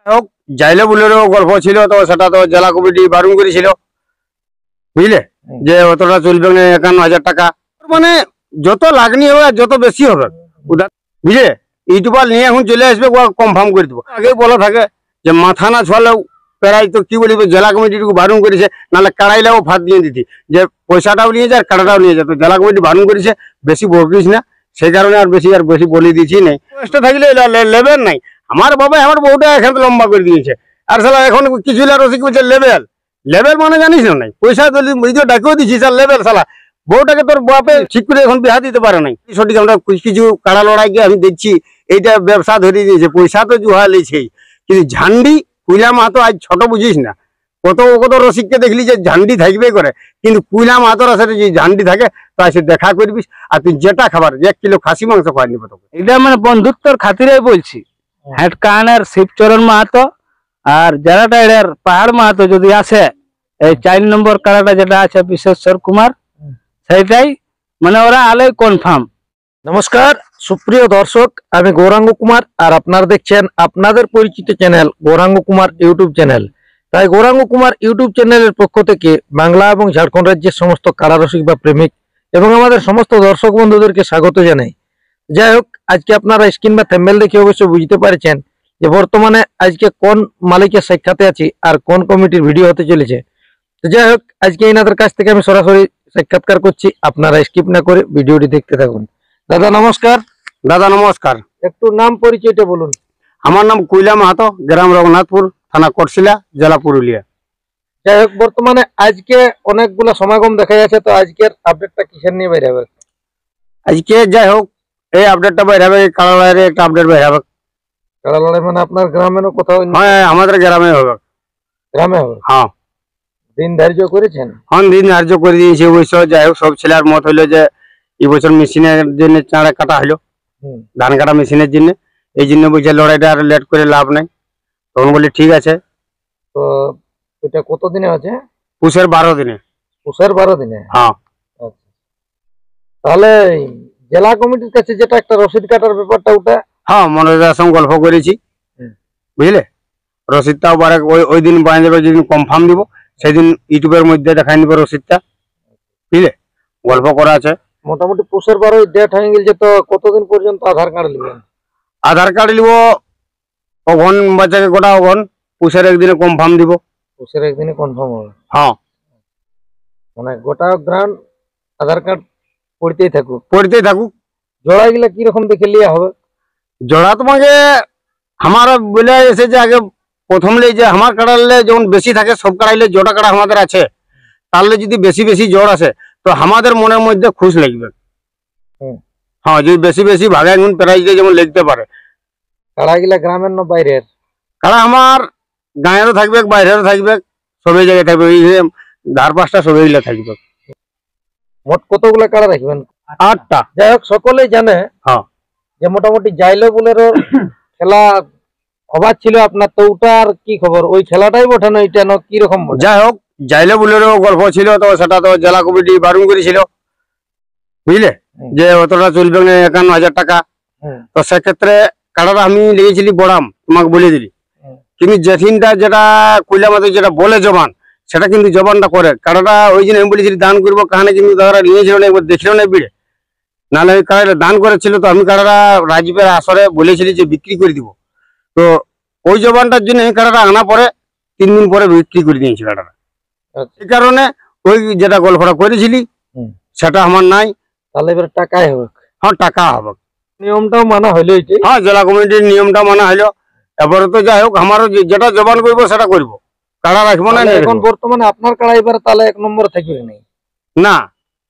হোক যাইলে বুলেরও গল্প ছিল, তো সেটা তো জেলা কমিটি বারণ করেছিল, বুঝলে, যে অতটা চলবে না 51,000 টাকা। মানে যত লাগনি হবে আর যত বেশি হবে, বুঝলে, ইউটিউবার নিয়ে এখন চলে আসবে, কনফার্ম করে দেবো। আগে বলা থাকে যে মাথা না ছড়ালেও প্রায় তো কি বলিব, জেলা কমিটিটুকু বারণ করেছে, নাহলে কাড়াইলেও ফাঁদ দিয়ে দিতি, যে পয়সাটাও নিয়ে যায় কাড়াটাও নিয়ে যায়। তো জেলা কমিটি বারণ করেছে, বেশি বকিস না, সেই কারণে আর বেশি বলে দিচ্ছি নাই। কষ্ট থাকলে লেভেল নাই। আমার বাবা আমার বউটা এখানে লম্বা করে দিয়েছে, আর সালা এখন কিছু রসিক বলছে লেভেল। লেভেল মানে জানিস না নাই, পয়সা ডাকেও দিচ্ছি স্যার লেভেল। সালা বউটাকে তোর বাপে ঠিক করে এখন বিহা দিতে পারে নাই। সঠিক আমরা কিছু কাড়া লড়াইকে আমি দেখছি এইটা ব্যবসা ধরে দিয়েছে, পয়সা তো জুহা লেছেই, কিন্তু ঝান্ডি কুইলা মাহাতো আজ ছোট বুঝিস না। কত কত রসিককে দেখলি যে ঝান্ডি থাকবে করে, কিন্তু কুইলা মাহাতোর আসলে যে ঝান্ডি থাকে তো এসে দেখা করবিস, আর তুই যেটা খাবার 1 কিলো খাসি মাংস খাওয়াই নিবে তোকে। এটা মানে বন্ধুত্বর খাতিরে বলছি। হেড কানের শিবচরণ মাহাতো আর যারাটা এর পাহাড় মাহাতো যদি আসে, এই 4 নম্বর কারাটা যেটা আছে বিশেশ্বর কুমার, সেইটাই মানে ওরা আলোই কনফার্ম। নমস্কার সুপ্রিয় দর্শক, আমি গৌরাঙ্গ কুমার, আর আপনারা দেখছেন আপনাদের পরিচিত channel Gauranga Kumar YouTube channel. তাই গৌরাঙ্গ কুমার ইউটিউব চ্যানেলের পক্ষ থেকে বাংলা এবং ঝাড়খণ্ড রাজ্যের সমস্ত কারারসিক বা প্রেমিক এবং আমাদের সমস্ত দর্শক বন্ধুদেরকে স্বাগত জানাই। যাই হোক, আজকে আপনারা স্ক্রিন বা থাম্বনেল দেখে অবশ্যই বুঝতে পারছেন যে বর্তমানে আজকে কোন মালিকের সাক্ষাতে আছি আর কোন কমিটির ভিডিও হতে চলেছে। তো যাই হোক, আজকে এনাদের কাছ থেকে আমি সরাসরি সাক্ষাৎকার করছি, আপনারা স্কিপ না করে ভিডিওটি দেখতে থাকুন। দাদা নমস্কার। দাদা নমস্কার। একটু নাম পরিচয়টা বলুন। আমার নাম কুইলা মাহাতো, গ্রাম রঘুনাথপুর, থানা কোটশিলা, জেলা পুরুলিয়া। যাই হোক, বর্তমানে আজকে অনেকগুলো সমাগম দেখা যাচ্ছে, তো আজকের আপডেটটা কিসের নিয়ে বের হবে? আজকে যাই হোক এই আপডেটটা বের হবে, কাড়া লড়াইয়ের একটা আপডেট বের হবে। কাড়া লড়াই মানে আপনার গ্রামেরও কোথাও? হ্যাঁ, আমাদের গ্রামে হবে। গ্রামে হবে? হ্যাঁ। দিন ধার্য করেছেন? হ্যাঁ, দিন ধার্য করে দিয়েছি অবশ্য। যাই হোক, সব ছেলের মত হইলো যে এই বছর মেশিনের জন্য চাঁড়া কাটা হলো, ধান কাটা মেশিনের জন্য। এই জন্য বলছে লড়াইটা আর লেট করে লাভ নাই। তখন বলি ঠিক আছে। তো এটা কত দিনে আছে? পুষের 12 দিনে। পুষের 12 দিনে? হ্যাঁ। আচ্ছা, তাহলে জেলা কমিটির কাছে যেটা একটা রসিদ কাটার ব্যাপারটা, ওটা? হ্যাঁ, মনোজার সঙ্গে গল্প করেছি, বুঝলে। রসিদটাও ওই দিন বানিয়ে দেবে, যেদিন কনফার্ম দিব সেদিন ইউটিউবের মধ্যে দেখাই নিবে রসিদটা, বুঝলে, গল্প করা আছে। মোটামুটি পুষের 12 ডেট হয়ে গেছে, তো কতদিন পর্যন্ত আধার কার্ড নেবেন? আধার কার্ড নিব ওখান বাচ্চাকে গোটা ওখান পুষের একদিনে কনফার্ম দিব। পুষের একদিনে কনফার্ম হবে? হ্যাঁ, মানে গোটা গ্রাম আধার কার্ড পড়তেই থাকুক? পড়তেই থাকুক। জোড়া গুলা কিরকম দেখে লিয়া হবে? জোড়া তোমাকে আমার বলে এসেছে আগে প্রথম যে আমার কাড়ালে যেমন বেশি থাকে, সব কাড়াইলে জোড়া কাড়া আমাদের আছে, তাহলে যদি বেশি বেশি জোড় আসে তো আমাদের মনের মধ্যে খুশ লাগবে। হ্যাঁ, যদি বেশি বেশি ভাগে প্রাইজ যেমন লিখতে পারে। কাড়া গুলা গ্রামের না বাইরের? কাড়া আমার গাঁয়েরও থাকবে, বাইরেরও থাকবে, সবই জায়গায় থাকবে, ওই ধার পাঁচটা সবই গুলা থাকবে। মোট কতগুলা কাড়া রাখবেন? 8টা। যাই হোক, সকলেই জানে যে মোটামুটি জাইলো বুলেরও খেলা হবার ছিল আপনার, তো ওটার কি খবর? ওই খেলাটাই বটে না, এটা না কিরকম? যাই হোক, জাইলো বুলেরও গল্প ছিল, তো সেটা তো জেলা কমিটি বারণ করেছিল, বুঝলে, যে অতটা চলবে না 51,000 টাকা। তো সেক্ষেত্রে কাড়াটা আমি লেগেছিলি বড়াম, তোমাকে বলে দিলি, কিন্তু যেদিনটা যেটা কইলা মাত্র যেটা বলে জবান, সেটা কিন্তু জবানটা করে। কাড়াটা ওই জন্য আমি বলেছিলি দান করবো, কাহানে কিন্তু দাদারা নিয়েছিল না, একবার দেখছিল না বিড়ে, নাহলে ওই কাড়াটা দান করেছিল। তো আমি কাড়াটা রাজীবের আসরে বলেছিলি যে বিক্রি করে দিব, তো ওই জবানটার জন্য এই কাড়াটা আনা পরে 3 দিন পরে বিক্রি করে দিয়েছি কাড়াটা। এই কারণে ওই যেটা গল্পটা করেছিলি সেটা আমার নাই। তাহলে এবার টাকাই হবে? হ্যাঁ, টাকা হবে। নিয়মটাও মানা হইলো? হ্যাঁ, জেলা কমিটির নিয়মটা মানা হইলো। এবারে তো যাই হোক, আমারও যেটা জবান করবো সেটা করবো, কাড়া রাখবো না। এখন বর্তমানে আপনার কাড়া এবার তাহলে 1 নম্বরে থাকবে না?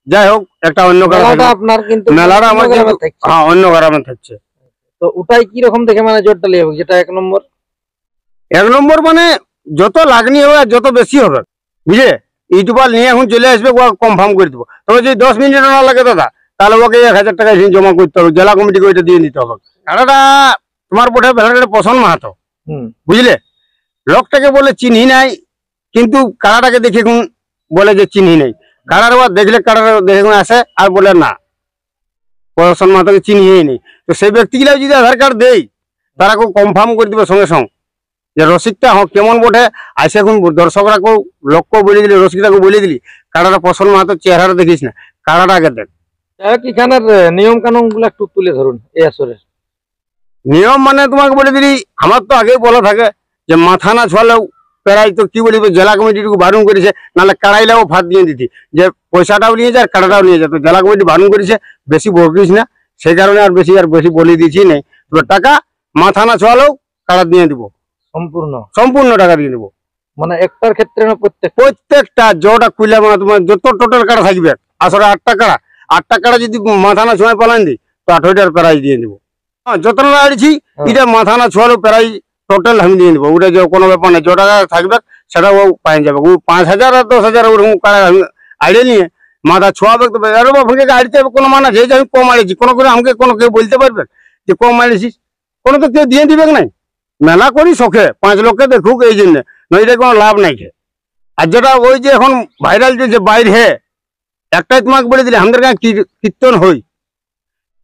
যাই হোক, একটা অন্য কাড়া আপনার, কিন্তু মেলাটা আমার অন্য গ্রামে থাকছে। তো ওটাই কি রকম দেখে মানে জোরটা লিয়ে হবে যেটা 1 নম্বর? 1 নম্বর মানে যত লাগনি হবে আর যত বেশি হবে, বুঝলে। ইউটিউবার নিয়ে এখন চলে আসবে, কনফার্ম করে দেবো। তবে যদি 10 মিনিট না লাগে দাদা, তাহলে ওকে 1000 টাকা জমা করতে হবে, জেলা কমিটিকে ওইটা দিয়ে দিতে হবে। কাড়াটা তোমার বোধ হয় পছন্দ মাহাতো, বুঝলে। লোকটাকে বলে চিনি নাই, কিন্তু কাড়াটাকে দেখে বলে যে চিনি নাই। কাড়ার বার দেখলে কাড়ার দেখে আসে আর বলে না পছন্দ মাহাতোকে চিনিই নেই। তো সেই ব্যক্তিগুলো যদি আধার কার্ড দেয়, তারা কনফার্ম করে দিবে সঙ্গে সঙ্গে, যে রসিকটা কেমন বটে আসে এখন দর্শকরা লক্ষ্য বলে দিলি, রসিকটাকে বলে দিলি কাড়াটা পছন্দ মাহাতো চেহারাটা দেখিস না, কাড়াটা আগে দেখ। যাই হোক, এখানের নিয়ম কানুন গুলো একটু তুলে ধরুন এই আসরের। নিয়ম মানে তোমাকে বলে দিলি, আমার তো আগেই বলা থাকে যে মাথা না ছোয়ালেও প্রায় তো কি বলি জেলা কমিটিটুকু বারণ করেছে, নাহলে কাড়াইলেও ফাঁদ দিয়ে দিতি যে পয়সাটাও নিয়ে যায় কাড়াটাও নিয়ে যায়। তো জেলা কমিটি বারণ করেছে বেশি বকিস না, সেই কারণে আর বেশি বলে দিয়েছি নেই। তো টাকা মাথা না ছোয়ালেও কাড়া দিয়ে দিব, সম্পূর্ণ টাকা দিয়ে দিব। মানে একটার ক্ষেত্রে না প্রত্যেকটা জোটা কুইলা মানে তোমার যত টোটাল কাড়া থাকবে আসলে 8টা কাড়া, 8টা কাড়া যদি মাথা না ছোঁয়ায় পালান দিই তো 8টার প্রাইজ দিয়ে দিব। হ্যাঁ, যত না আড়ছি এটা মাথা না ছোঁয়ারও প্রাইজ টোটাল আমি দিয়ে দিব। ওটা যে কোনো ব্যাপার নেই, যে টাকা থাকবে সেটাও পাই যাবে। ও 5,000 আর 10,000 ওরকম কাড়া আমি আড়ে নিয়ে মাথা ছোঁয়াবে তো আরে বাবাকে আড়তে হবে কোনো মানে যে আমি কম আড়েছি কোনো করে আমাকে কোনো কেউ বলতে পারবে যে কম আড়েছিস? কোনো তো কেউ দিয়ে দিবে নাই। মেলা করি শখে 5 লোককে দেখুক এই জন্য, নইলে কোনো লাভ নাই। আর যেটা ওই যে এখন ভাইরাল যে বাইরে একটাই তোমাকে বলে দিলে আমাদের গায়ে কীর্তন হই,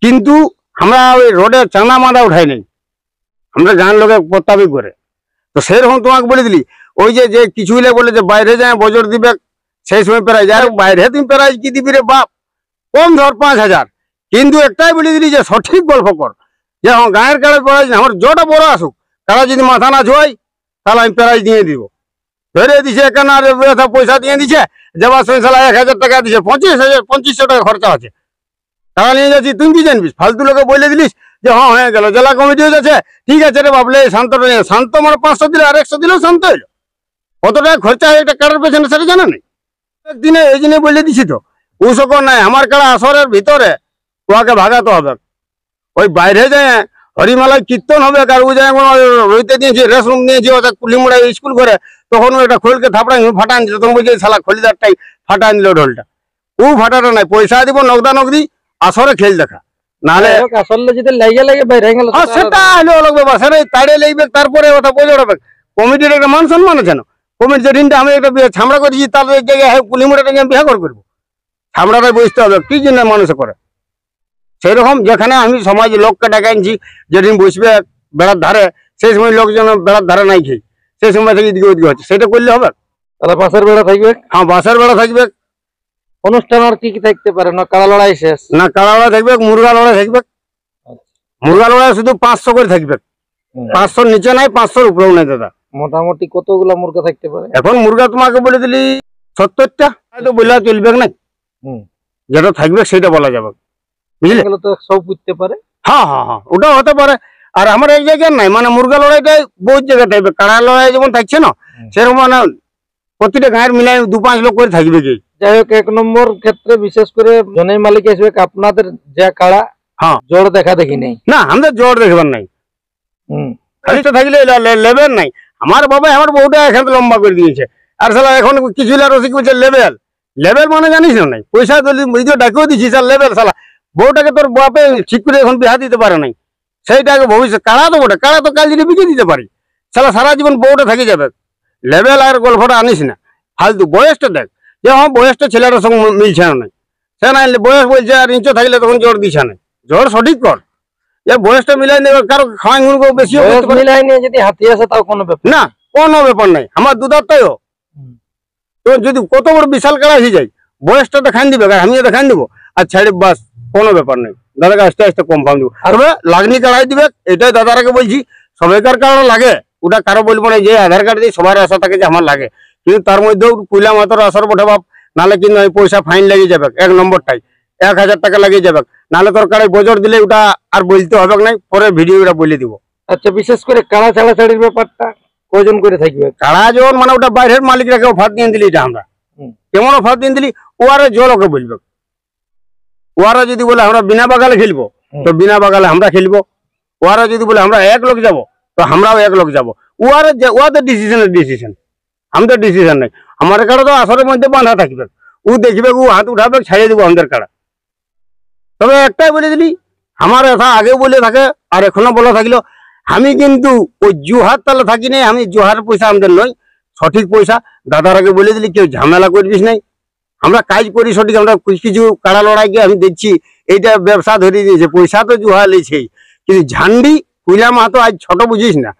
কিন্তু আমরা ওই রোডে চাঁদা মাদা উঠাই নাই, আমরা গান লোকে প্রত্যাবি করে। তো সেরকম তোমাকে বলে দিলি ওই যে কিছু হলে বলে যে বাইরে যায় বজর দিবে, সেই সময় প্রাইজ। আর বাইরে তুমি প্রাইজ কি দিবি রে বাপ, কম ধর 5,000, কিন্তু একটাই বলে দিলি যে সঠিক গল্প কর যে হ্যাঁ গায়ের কাড়ে প্রাইজ না, আমার জোটা বড় আসুক, তারা যদি মাথা না ছোঁয়াই তাহলে আমি প্রাইজ দিয়ে দিব। ধরে দিছে কেন আর পয়সা দিয়ে দিছে, যাবার সময় সালা 1,000 টাকা দিছে, 25,000 টাকা খরচা আছে, টাকা নিয়ে যাচ্ছি। তুই কি জানবিস? ফালতু লোকে বলে দিলিস যে হ্যাঁ হয়ে গেল, জেলা কমিটিও যাচ্ছে ঠিক আছে রে বাবলে শান্তটা নিয়ে। শান্ত মানে 500 দিলে আর 100 দিলেও শান্ত হইলো। কত টাকা খরচা হয় একটা কাড়ার পেছনে সেটা জানা নেই। একদিনে এই জন্য বলে দিছি তো ও সকল নাই, আমার কাড়া আসরের ভিতরে ওকে ভাগাতে হবে। ওই বাইরে যায় হরিমালায় কীর্তন হবে, আর ও যায় রইতে দিয়েছি রেশরুম নিয়েছি ওটা কুলিমুড়া স্কুল করে, তখন ওটা খোলকে থাপড়াই ফাটান দিল, তখন বলছি শালা খলিদারটাই ফাটান দিল ঢোলটা। ও ফাটাটা নাই, পয়সা দিব নগদা নগদি, আসরে খেল দেখা। নাহলে আসলে যদি লাগে লাগে বাইরে গেল সেটা হলো অলগ ব্যাপার, সেটা তাড়ে লাগবে তারপরে ওটা বোঝা হবে। কমিটির একটা মান সম্মান আছে না, কমিটি যেদিনটা আমি একটা ছামড়া করেছি তার জায়গায় কুলিমুড়াটা নিয়ে বিয়ে করবো, ছামড়াটাই বুঝতে হবে কি জন্য মানুষে করে। সেরকম যেখানে আমি সমাজ লোককে ডেকে আনছি, যেদিন বসবে বেড়ার ধারে সেই সময় লোকজন বেড়ার ধারে নাই খেয়ে সেই সময় থেকে এদিকে ওদিকে হচ্ছে, সেটা করলে হবে। তাহলে বাসের বেড়া থাকবে, হ্যাঁ বাসের বেড়া থাকবে। অনুষ্ঠান আর কি কি থাকতে পারে? না কাড়া লড়াই শেষ? না কাড়া লড়াই থাকবে, মুরগা লড়াই থাকবে। মুরগা লড়াই শুধু 500 করে থাকবে, 500 নিচে নাই 500 উপরেও নাই দাদা। মোটামুটি কতগুলা মুরগা থাকতে পারে? এখন মুরগা তোমাকে বলে দিলি 70টা, তো বললে চলবে না, যেটা থাকবে সেটা বলা যাবে, বুঝলে? তো সব বুঝতে পারে। হ্যাঁ হ্যাঁ হ্যাঁ, ওটাও হতে পারে। আর আমার এই জায়গায় নাই, মানে মুরগা লড়াইটাই বহুত জায়গায় থাকবে। কাড়া লড়াই যেমন থাকছে না সেরকম মানে প্রতিটা গায়ের মিলাই 2-5 লোক করে থাকবে কি। যাই হোক, 1 নম্বর ক্ষেত্রে বিশেষ করে জনের মালিক আসবে আপনাদের যে কাড়া জোর দেখা দেখি নেই না, আমাদের জোর দেখবার নাই, খালিটা থাকলে লেভেল নাই। আমার বাবা আমার বউটা এখানে লম্বা করে দিয়েছে, আর সালা এখন কিছু রসিক বলছে লেভেল। লেভেল মানে জানিস না নাই, পয়সা ডাকেও দিচ্ছিস আর লেভেল। সালা বউটাকে তোর বাপে ঠিক করে এখন বিহা দিতে পারে নাই, সেইটাকে ভবিষ্যৎ কাড়া তো বটে, কাড়া তো কাল যদি বিকে দিতে পারি, সালা সারা জীবন বউটা থেকে যাবে। লেভেল আর গল্পটা আনিস না ফালতু। বয়সটা দেখ যে হ্যাঁ বয়সটা ছেলেটার সঙ্গে মিলছে না নাই, সে নাই বয়স বলছে আর ইঞ্চো থাকলে তখন জোর দিছে না। জোর সঠিক কর, যে বয়সটা মিলাই নেবে, কারো খাওয়াই বেশি মিলাই নিয়ে যদি হাতি আসে তাও কোনো ব্যাপার না, কোনো ব্যাপার নাই। আমার দুধারটাইও তো যদি কত বড় বিশাল কাড়া হয়ে যায় বয়সটা দেখান দিবে, আমিও দেখান দিব আর ছাড়ি, বাস কোনো ব্যাপার নেই। দাদাকে আস্তে আস্তে কনফার্ম দিব। আর লাগনি কাড়াই দিবে, এটাই দাদারাকে বলছি। সবাইকার কারণ লাগে, ওটা কারো বলবো না যে আধার কার্ড দিয়ে সবার আশা থাকে যে আমার লাগে, কিন্তু তার মধ্যেও কুইলা মাত্র আসার বটে বাপ, নাহলে কিন্তু পয়সা ফাইন লেগে যাবে। 1 নম্বরটাই 1,000 টাকা লাগিয়ে যাবে, নাহলে তোর কাড়াই বজর দিলে ওটা আর বলতে হবে নাই, পরে ভিডিও ওটা বলে দিব। আচ্ছা, বিশেষ করে কাড়া ছাড়াছাড়ির ব্যাপারটা কজন করে থাকবে? কাড়া যখন মানে ওটা বাইরের মালিকরাকে অফার দিয়ে দিলি, এটা আমরা কেমন অফার দিয়ে দিলি, ওরা জল ওকে বলবে। ওরা যদি বলে আমরা বিনা বাগালে খেলবো তো বিনা বাগালে আমরা খেলবো। ওরা যদি বলে আমরা 1 লোক যাবো তো আমরাও 1 লোক যাবো। ওদের ডিসিশন, আমাদের ডিসিশন নেই। আমার কাড়া তো আসরের মধ্যে বাঁধা থাকবে, ও দেখবে, ও হাত উঠাবে, ছাড়িয়ে দেবো আমাদের কাড়া। তবে একটাই বলে দিলি, আমার কথা আগে বলে থাকে আর এখনো বলা থাকলো, আমি কিন্তু ওই জুহার তালে থাকি নাই। আমি জুহার পয়সা আমাদের নয়, সঠিক পয়সা। দাদার আগে বলে দিলি কেউ ঝামেলা করবিস নাই, আমরা কাজ করি সঠিক। আমরা কিছু কাড়া লড়াইকে আমি দেখছি এইটা ব্যবসা ধরে দিয়েছে, পয়সা তো জুহা লেছেই, কিন্তু ঝান্ডি কুইলা মাহাতো আজ ছোট বুঝিস না,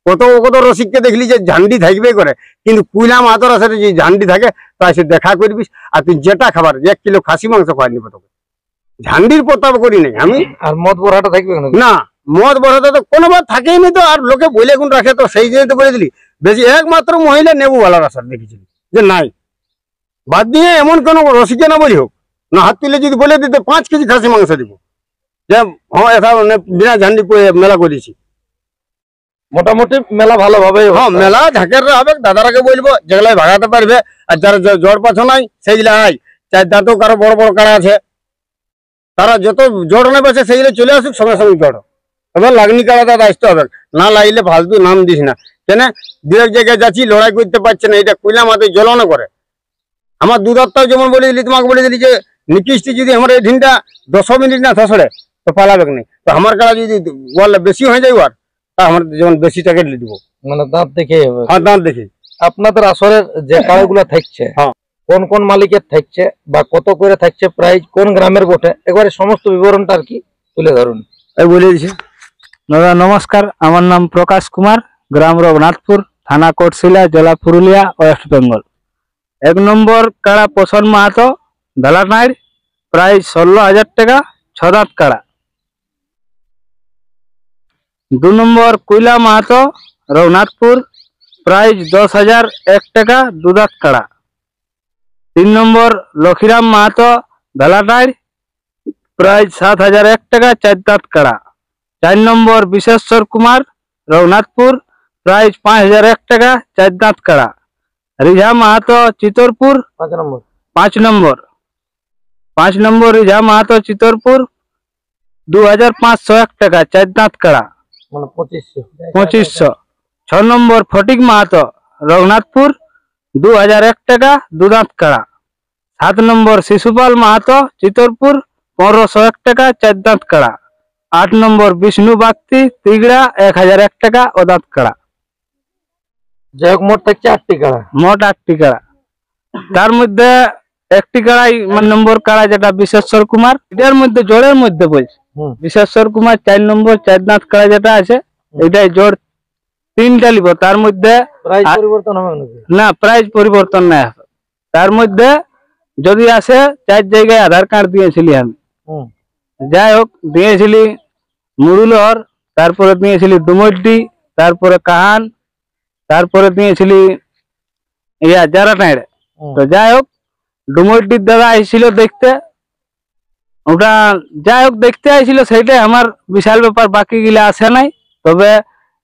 কত কত রসিককে দেখলি যে ঝান্ডি থাকবে করে, কিন্তু কুইলা মাতর আছে যে ঝান্ডি থাকে তাই সে দেখা করবি। আর তুই যেটা খাবার 1 কিলো খাসি মাংস খাওয়াই নিব তোকে, ঝান্ডির প্রতাপ করি নাই আমি। আর মদ বড়াটা থাকবে না, মদ বড়াতে তো কোনোবার থাকেই নি তো, আর লোকে বলে কোন রাখে তো সেই জন্য তো বলে দিলি। বেশি একমাত্র মহিলা নেবু ভালো রাস্তা দেখেছিলি যে নাই, বাদ দিয়ে এমন কোন রসিকে না বলি হোক না, হাত তুলে যদি বলে দিতে 5 কেজি খাসি মাংস দিব, যে হ্যাঁ এটা বিনা ঝান্ডি মেলা করেছি। মোটামুটি মেলা ভালোভাবে হ্যাঁ, মেলা ঝাঁকের হবে, দাদারাকে বলবো যেগুলাই ভাগাতে পারবে। আর যারা জ্বর পাছো নাই সেইগুলা আয়, চার দাঁতও কারো বড় বড় কাড়া আছে, তারা যত জড় নেবে সেইগুলো চলে আসুক সঙ্গে সঙ্গে জড়। তবে লাগনি কাড়াটা আসতে হবে, না লাগলে ফালতু নাম দিস না। কেন দু এক জায়গায় যাচ্ছি লড়াই করতে পারছে না, এটা কুইলা মাথায় জ্বলনা করে। আমার দুধারটাও যেমন বলে দিলি, তোমাকে বলে দিলি যে নিকিষ্টি যদি আমার এই ঢিনটা 10 মিনিট না থাসড়ে তো পালাবে নেই, তো আমার কাড়া যদি বললে বেশি হয়ে যায় আর তা আমার যেমন বেশি টাকা দিব। মানে দাঁত দেখে হ্যাঁ, দাঁত দেখি। আপনাদের আসরের যে কাড়াগুলা থাকছে হ্যাঁ। কোন কোন মালিকের থাকছে বা কত করে থাকছে, প্রাইস কোন গ্রামের বটে, একবারে সমস্ত বিবরণটা আর কি তুলে ধরুন। এই বলে দিছি। দাদা নমস্কার, আমার নাম প্রকাশ কুমার, গ্রাম রঘুনাথপুর, থানা কোটশিলা, জেলা পুরুলিয়া, ওয়েস্ট বেঙ্গল। 1 নম্বর কাড়া পোষণ মাহাতো ভেলানাইড়, প্রাইস 16,000 টাকা, 6 দাঁত কাড়া। 2 নম্বর কুইলা মাহাতো রঘুনাথপুর, প্রাইস 10,001 টাকা, 2 দাঁত কাড়া। 3 নম্বর লক্ষীরাম মাহাতো ভেলানাইড়, প্রাইস 7,001 টাকা, 4 দাঁত কাড়া। 4 নম্বর বিশেশ্বর কুমার রঘুনাথপুর, প্রাইস 5,001 টাকা, 4 দাঁত কাড়া। রিঝা মাহাতো চিতরপুর 5 নম্বর 5 নম্বর রিঝা মাহাতো চিতরপুর, 2,501 টাকা, 4 দাঁত কাড়া, মানে 2500। 6 নম্বর ফটিক মাহাতো রঘুনাথপুর, 2,001 টাকা, 2 দাঁত কাড়া। 7 নম্বর শিশুপাল মাহাতো চিতরপুর, 1,501 টাকা, 4 দাঁত কাড়া। 8 নম্বর বিষ্ণু বাগতি তিগড়া, 1,001 টাকা, ও দাঁত কাড়া। যাই হোক মোট থাকছে 8টি কাড়া। মোট 8টি কাড়া। তার মধ্যে একটি কাড়াই নম্বর কাড়া যেটা বিশেশ্বর কুমার, এটার মধ্যে জোড়ের মধ্যে বলছি বিশেশ্বর কুমার 4 নম্বর 4 দাঁত কাড়া যেটা আছে, এটাই জোড় 3টা লিব। তার মধ্যে প্রাইস পরিবর্তন হবে নাকি? না, প্রাইস পরিবর্তন নাই হবে। তার মধ্যে যদি আসে 4 জায়গায় আধার কার্ড দিয়েছিলি আমি, যাই হোক দিয়েছিলি মুরুলহর, তারপরে দিয়েছিলি ডুমড্ডি, তারপরে কাহান, তারপরে দিয়েছিলি জারাটাইড়ে। তো যাই হোক ডুমড্ডির দাদা আইছিল দেখতে, ওটা যাই হোক দেখতে আইছিল, সেইটাই আমার বিশাল ব্যাপার, বাকি গিলা আসে নাই। তবে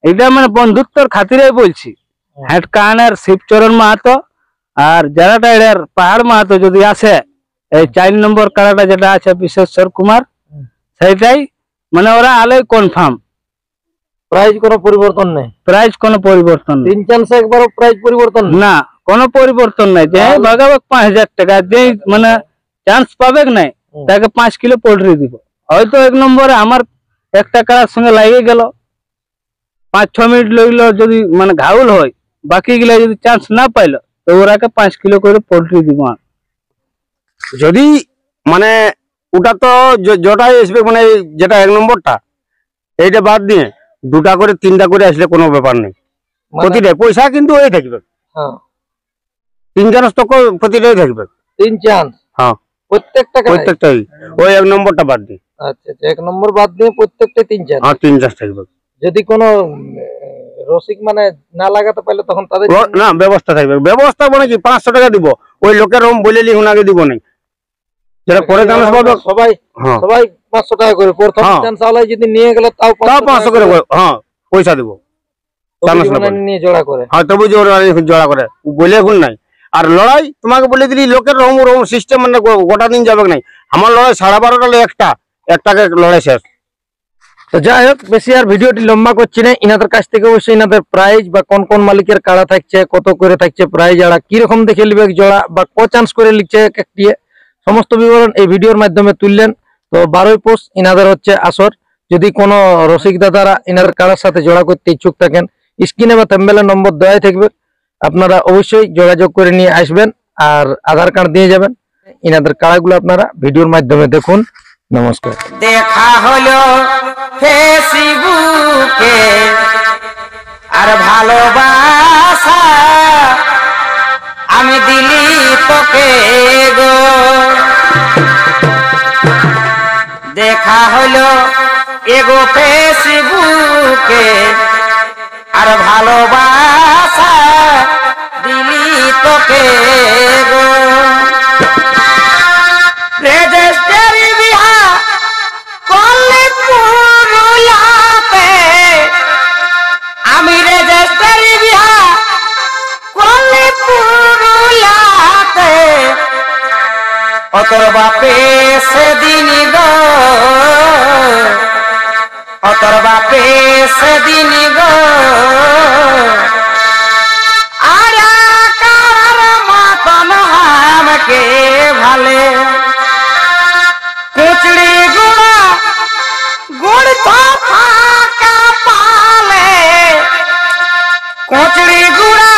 এটা বন্ধুত্বর খাতিরে বলছি, হেড কাহানের শিবচরণ মাহাতো আর জারাটাইড়ের পাহাড় মাহাতো যদি আসে, এই 4 নম্বর কাড়াটা যেটা আছে বিশেশ্বর কুমার, সেইটাই ওরা আলোয় কনফার্ম। প্রাইস কোনো পরিবর্তন নেই? প্রাইস কোনো পরিবর্তন নেই। 3 চান্সে একবার প্রাইস পরিবর্তন না, কোনো পরিবর্তন নাই। যে ভাগাবে 5,000 টাকা, যে চান্স পাবে নাই তাকে 5 কিলো পোল্ট্রি দিব। হয়তো 1 নম্বরে আমার একটা কাড়ার সঙ্গে লাগে গেল, 5-6 মিনিট লাগলো, যদি ঘাউল হয়, বাকি গুলা যদি চান্স না পাইলো তো ওরাকে 5 কিলো করে পোল্ট্রি দিব। যদি ওটা তো যেটাই আসবে, যেটা 1 নম্বরটা এইটা বাদ দিয়ে 2টা করে 3টা করে আসলে কোনো ব্যাপার নেই, প্রতিটাই পয়সা কিন্তু ওই থাকবে। 3 চান্স তো প্রতিটাই থাকবে। 3 চান্স? হ্যাঁ, প্রত্যেকটাই ওই 1 নম্বরটা বাদ দিয়ে। আচ্ছা, 1 নম্বর বাদ দিয়ে প্রত্যেকটাই 3 চান্স? হ্যাঁ, 3 চান্স থাকবে। যদি কোনো রসিক না লাগাতে পারলে তখন তাদের না ব্যবস্থা থাকবে। ব্যবস্থা কি 500 টাকা দিব, ওই লোকের বলে লি ওনাকে দিব না, যেটা পরে চান্স পাবে সবাই 500 টাকা করে। প্রথম চান্স আলাই যদি নিয়ে গেল তাও 500 করে পয়সা দিব, নিয়ে জোড়া করে। হ্যাঁ, তবু জোড়া করে বলে এখন নাই। আর লড়াই তোমাকে বলে দিলি লোকের রকম সিস্টেম, গোটা দিন যাবে নাই। আমার লড়াই 12:30 একটাকে লড়াই শেষ। তো যাই হোক, বেশি আর ভিডিওটি লম্বা করছি না। ইনাদের কাছ থেকে অবশ্যই ইনাদের প্রাইস বা কোন কোন মালিকের কাড়া থাকছে, কত করে থাকছে প্রাইস, আর কিরকম দেখে লিবে জোড়া বা ক চান্স করে লিখছে একটি, সমস্ত বিবরণ এই ভিডিওর মাধ্যমে তুললেন। তো 12ই পৌষ ইনাদের হচ্ছে আসর। যদি কোনো রসিক দাদারা ইনাদের কাড়ার সাথে জোড়া করতে ইচ্ছুক থাকেন, স্ক্রিনে বা থাম্বনেলে নম্বর দেওয়াই থাকবে, আপনারা অবশ্যই যোগাযোগ করে নিয়ে আসবেন আর আধার কার্ড দিয়ে যাবেন। ইনাদের কাড়াগুলো আপনারা ভিডিওর মাধ্যমে দেখুন। নমস্কার। দেখা হলো ফেসবুকে আর ভালোবাসা আমি দিলি তোকে গো দেখা হলো এগো ফেসবুকে আর ভালোবাসা দিলি তোকে গো রেজিস্ট্রি বিহা করলে পুরুলাতে আমি রেজিস্ট্রি বিহা করলে পুরুলাতে অতর বাপে সেদিন গো অতর বাপে সেদিন গো আর কার মাতন আমাকে ভালে কুচড়ি গুড়া গুড় তো ফাঁকা পালে কুচড়ি গুড়া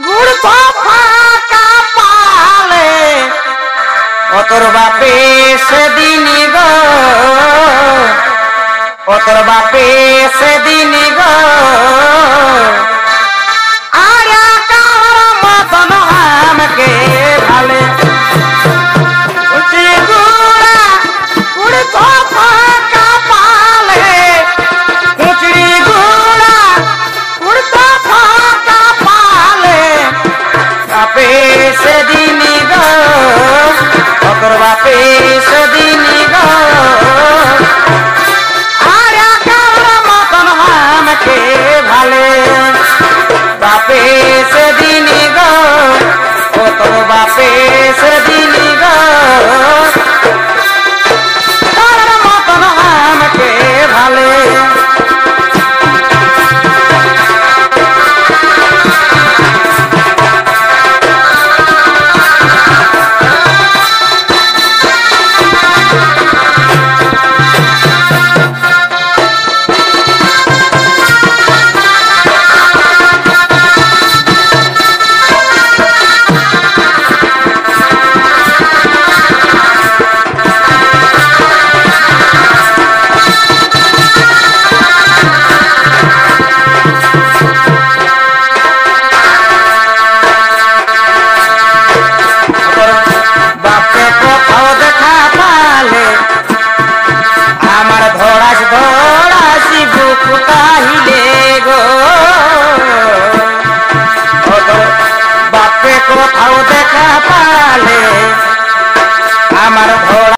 গুড় তো ফাঁকা পালে অতর বাপে সেদিন গো অতর বাপে সেদিন গো আর কার মতন আমাকে ভালে কুচড়ি গুড়া গুড় তো ফাঁকা পালে কুচড়ি গুড়া গুড় তো ফাঁকা পালে বাপে সেদিন